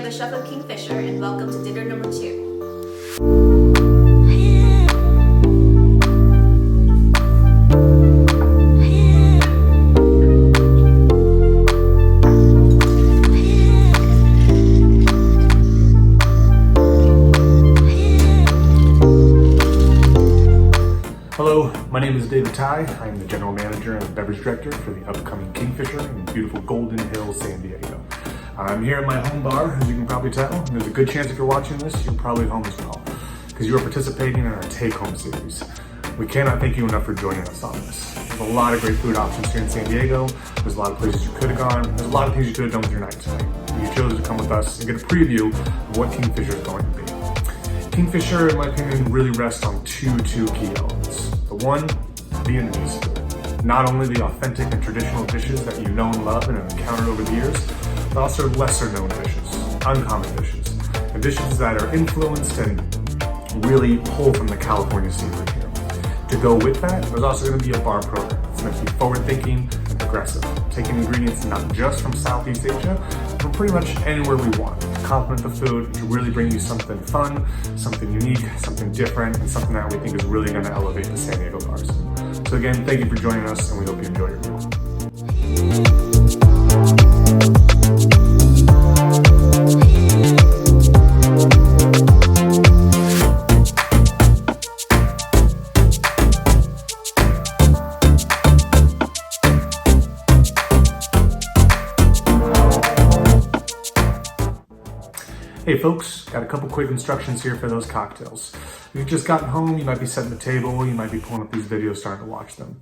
the chef of Kingfisher, and welcome to dinner number 2. Hello, my name is David Ty. I am the General Manager and Beverage Director for the upcoming Kingfisher in beautiful Golden Hills, San Diego. I'm here at my home bar, as you can probably tell. There's a good chance if you're watching this, you're probably home as well, because you are participating in our take-home series. We cannot thank you enough for joining us on this. There's a lot of great food options here in San Diego. There's a lot of places you could have gone. There's a lot of things you could have done with your night tonight. You chose to come with us and get a preview of what Kingfisher is going to be. Kingfisher, in my opinion, really rests on two key elements. The one, Vietnamese food. Not only the authentic and traditional dishes that you know and love and have encountered over the years, but also lesser known dishes, uncommon dishes, and dishes that are influenced and really pull from the California scenery here. To go with that, there's also going to be a bar program. It's meant to be forward-thinking and progressive, taking ingredients not just from Southeast Asia, but from pretty much anywhere we want, to complement the food, to really bring you something fun, something unique, something different, and something that we think is really going to elevate the San Diego bars. So again, thank you for joining us, and we hope you enjoy your meal. Hey folks, got a couple quick instructions here for those cocktails. If you've just gotten home, you might be setting the table, you might be pulling up these videos starting to watch them.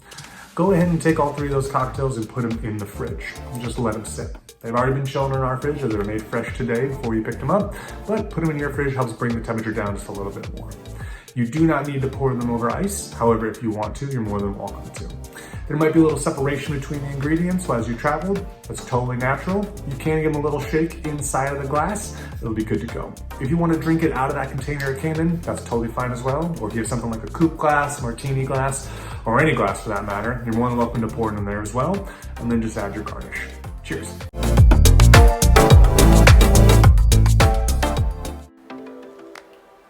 Go ahead and take all 3 of those cocktails and put them in the fridge and just let them sit. They've already been shown in our fridge, or they were made fresh today before you picked them up, but put them in your fridge helps bring the temperature down just a little bit more. You do not need to pour them over ice. However, if you want to, you're more than welcome to. There might be a little separation between the ingredients as you traveled. That's totally natural. You can give them a little shake inside of the glass. It'll be good to go. If you want to drink it out of that container it came in, that's totally fine as well. Or if you have something like a coupe glass, martini glass, or any glass for that matter, you're more than welcome to pour it in there as well. And then just add your garnish. Cheers.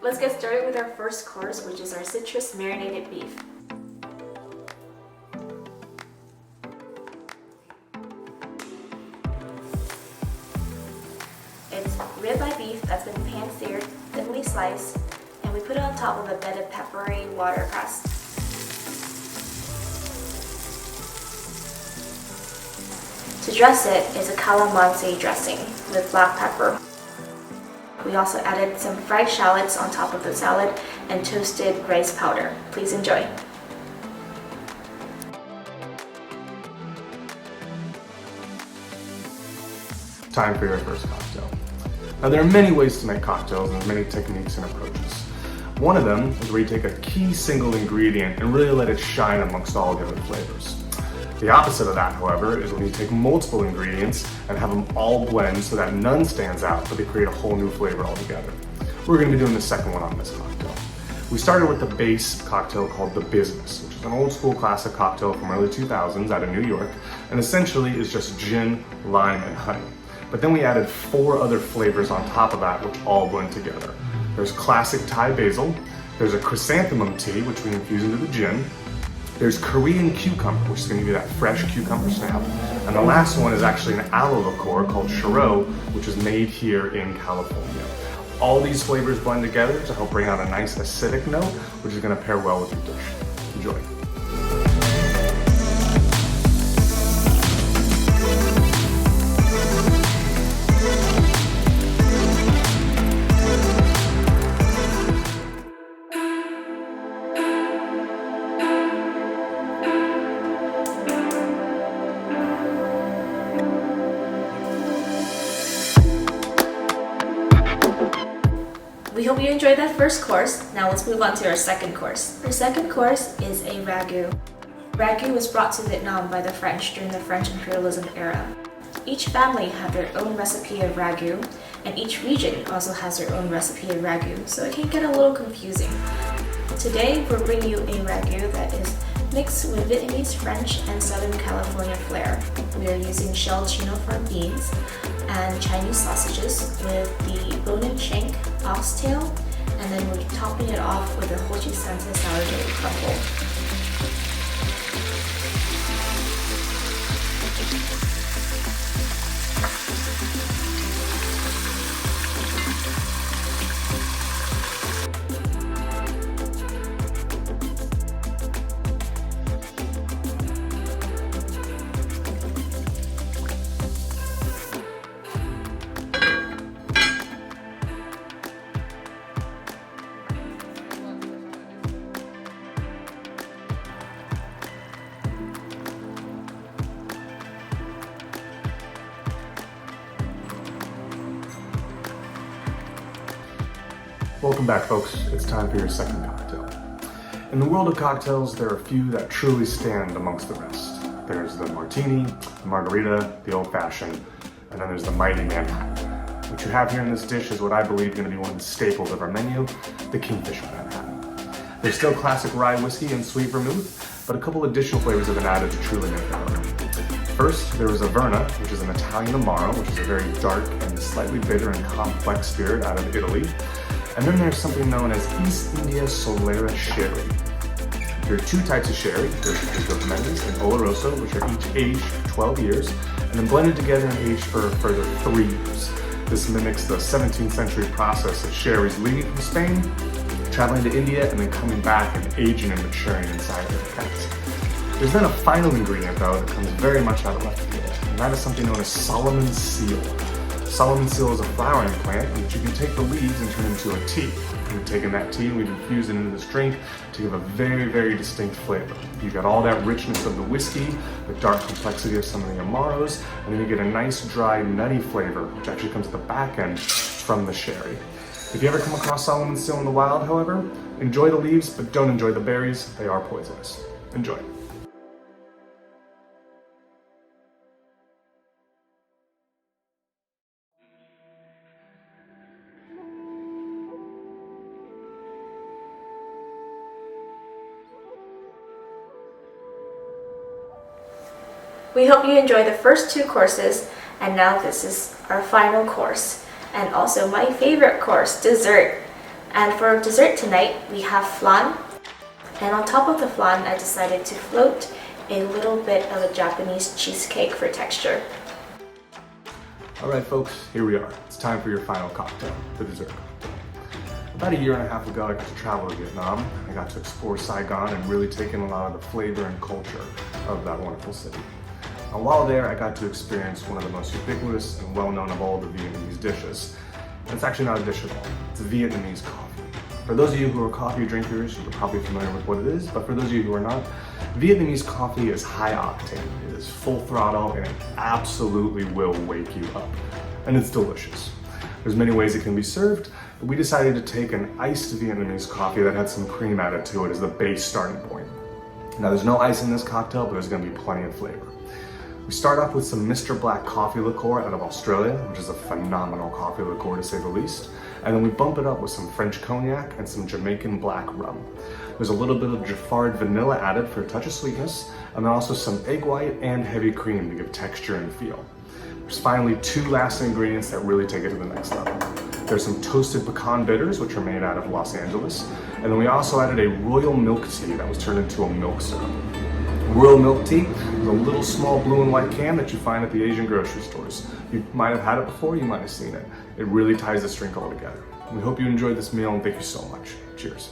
Let's get started with our first course, which is our citrus marinated beef. It's ribeye beef that's been pan-seared, thinly sliced, and we put it on top of a bed of peppery water crust. To dress it is a calamansi dressing with black pepper. We also added some fried shallots on top of the salad and toasted rice powder. Please enjoy. Time for your first cocktail. Now there are many ways to make cocktails and many techniques and approaches. One of them is where you take a key single ingredient and really let it shine amongst all different flavors. The opposite of that, however, is when you take multiple ingredients and have them all blend so that none stands out, but they create a whole new flavor altogether. We're going to be doing the second one on this cocktail. We started with the base cocktail called the Business, which is an old school classic cocktail from early 2000s out of New York, and essentially is just gin, lime, and honey. But then we added 4 other flavors on top of that, which all blend together. There's classic Thai basil, there's a chrysanthemum tea, which we infuse into the gin, there's Korean cucumber, which is going to give you that fresh cucumber snap, and the last one is actually an aloe liqueur called Chirot, which is made here in California. All these flavors blend together to help bring out a nice acidic note, which is going to pair well with your dish. Enjoy. We hope you enjoyed that first course. Now let's move on to our second course. Our second course is a ragout. Ragout was brought to Vietnam by the French during the French imperialism era. Each family had their own recipe of ragout, and each region also has their own recipe of ragout, so it can get a little confusing. Today, we're bringing you a ragout that is mixed with Vietnamese, French, and Southern California flair. We are using shelled chino for beans, and Chinese sausages with the bone-in shank, oxtail, and then we're topping it off with a hojisansa sourdough crumble. Welcome back, folks. It's time for your second cocktail. In the world of cocktails, there are a few that truly stand amongst the rest. There's the martini, the margarita, the old-fashioned, and then there's the mighty Manhattan. What you have here in this dish is what I believe is going to be one of the staples of our menu, the Kingfisher Manhattan. There's still classic rye whiskey and sweet vermouth, but a couple additional flavors have been added to truly make that work. First, there is a Verna, which is an Italian Amaro, which is a very dark and slightly bitter and complex spirit out of Italy. And then there's something known as East India Solera Sherry. There are two types of sherry. There's Vietnamese and Osso, which are each aged for 12 years, and then blended together and aged for a further 3 years. This mimics the 17th century process of sherries leaving from Spain, traveling to India, and then coming back and aging and maturing inside their casks. There's then a final ingredient, though, that comes very much out of left field, and that is something known as Solomon's Seal. Solomon's Seal is a flowering plant in which you can take the leaves and turn into a tea. We've taken that tea and we've infused it into this drink to give a very, very distinct flavor. You get all that richness of the whiskey, the dark complexity of some of the Amaros, and then you get a nice, dry, nutty flavor, which actually comes at the back end from the sherry. If you ever come across Solomon's Seal in the wild, however, enjoy the leaves, but don't enjoy the berries. They are poisonous. Enjoy. We hope you enjoy the first 2 courses, and now this is our final course, and also my favorite course, dessert. And for dessert tonight, we have flan, and on top of the flan, I decided to float a little bit of a Japanese cheesecake for texture. All right, folks, here we are. It's time for your final cocktail, the dessert cocktail. About a year and a half ago, I got to travel to Vietnam. I got to explore Saigon and really take in a lot of the flavor and culture of that wonderful city. And while there, I got to experience one of the most ubiquitous and well-known of all the Vietnamese dishes. And it's actually not a dish at all. It's Vietnamese coffee. For those of you who are coffee drinkers, you're probably familiar with what it is, but for those of you who are not, Vietnamese coffee is high octane. It is full throttle and it absolutely will wake you up. And it's delicious. There's many ways it can be served, but we decided to take an iced Vietnamese coffee that had some cream added to it as the base starting point. Now there's no ice in this cocktail, but there's going to be plenty of flavor. We start off with some Mr. Black coffee liqueur out of Australia, which is a phenomenal coffee liqueur to say the least. And then we bump it up with some French cognac and some Jamaican black rum. There's a little bit of Jaffard vanilla added for a touch of sweetness, and then also some egg white and heavy cream to give texture and feel. There's finally 2 last ingredients that really take it to the next level. There's some toasted pecan bitters, which are made out of Los Angeles, and then we also added a royal milk tea that was turned into a milk syrup. Royal milk tea is a little small blue and white can that you find at the Asian grocery stores. You might have had it before, you might have seen it. It really ties this drink all together. We hope you enjoyed this meal and thank you so much. Cheers.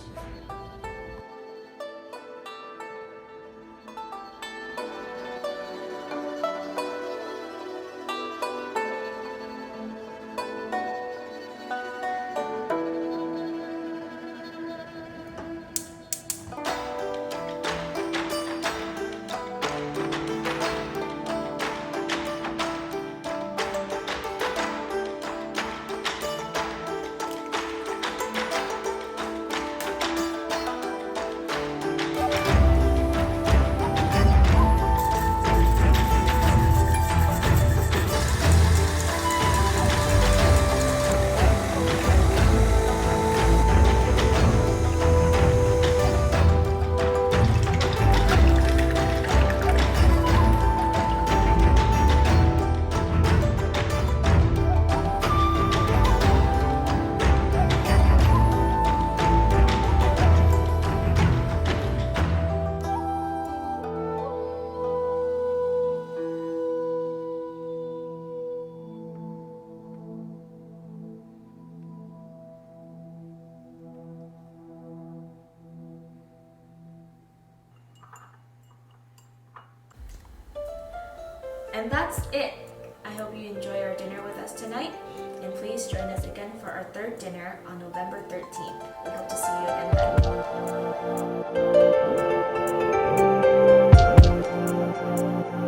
And that's it. I hope you enjoy our dinner with us tonight, and please join us again for our third dinner on November 13th. We hope to see you again then.